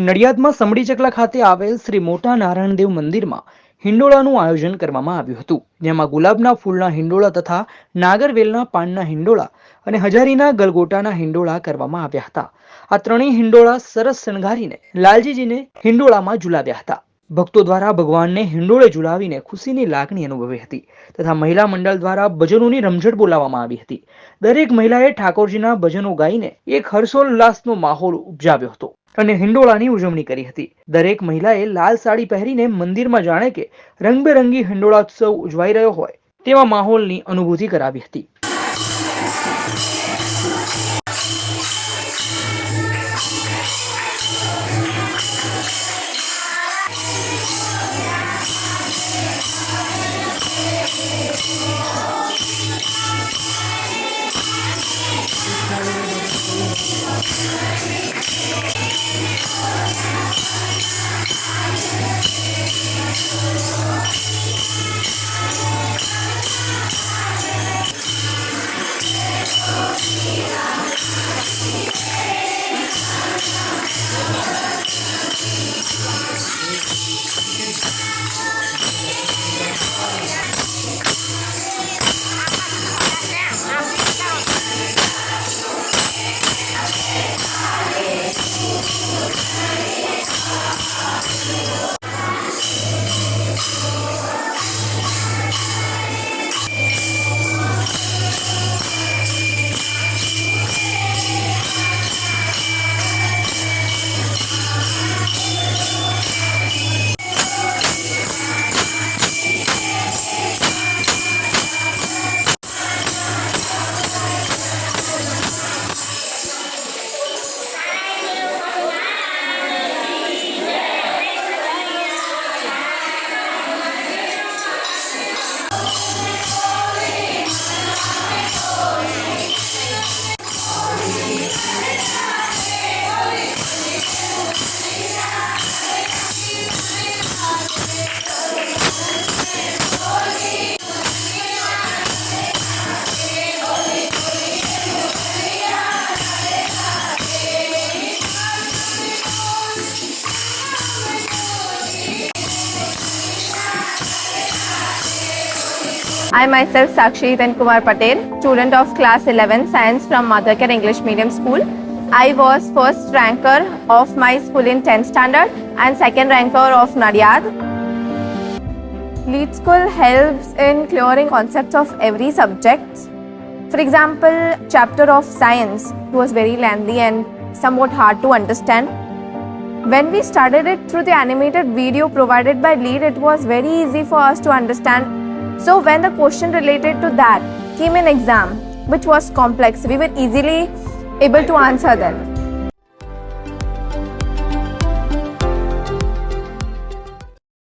નડિયાદમાં સમડી ચકલા ખાતે આવેલ શ્રી મોટા નારાયણદેવ મંદિરમાં હિંડોળાનું આયોજન કરવામાં આવ્યું હતું, જેમાં ગુલાબના ફૂલના હિંડોળા તથા નાગરવેલના પાનના હિંડોળા અને હજારીના ગલગોટાના હિંડોળા કરવામાં આવ્યા હતા. આ ત્રણેય હિંડોળા સરસ શણગારીને લાલજીજીને હિંડોળામાં ઝુલાવ્યા હતા. ભક્તો દ્વારા ભગવાનને હિંડોળે ઝુલાવીને ખુશીની લાગણી અનુભવી હતી તથા મહિલા મંડળ દ્વારા ભજનોની રમઝટ બોલાવવામાં આવી હતી. દરેક મહિલાએ ઠાકોરજીના ભજનો ગાઈને એક હર્ષોલ્લાસનો માહોલ ઉપજાવ્યો હતો અને હિંડોળાની ઉજવણી કરી હતી. દરેક મહિલાએ લાલ સાડી પહેરીને મંદિરમાં જાણે કે રંગબેરંગી હિંડોળોત્સવ ઉજવાઈ રહ્યો હોય તેવા માહોલની અનુભૂતિ કરાવી હતી. I myself Sakshi Then Kumar Patel, student of class 11 science from Mothercare English Medium School. I was first ranker of my school in 10th standard and second ranker of Nadiad. Lead School helps in clearing concepts of every subject. For example, chapter of science was very lengthy and somewhat hard to understand. When we studied it through the animated video provided by Lead, it was very easy for us to understand. So when the question related to that came in exam, which was complex, we were easily able to answer them.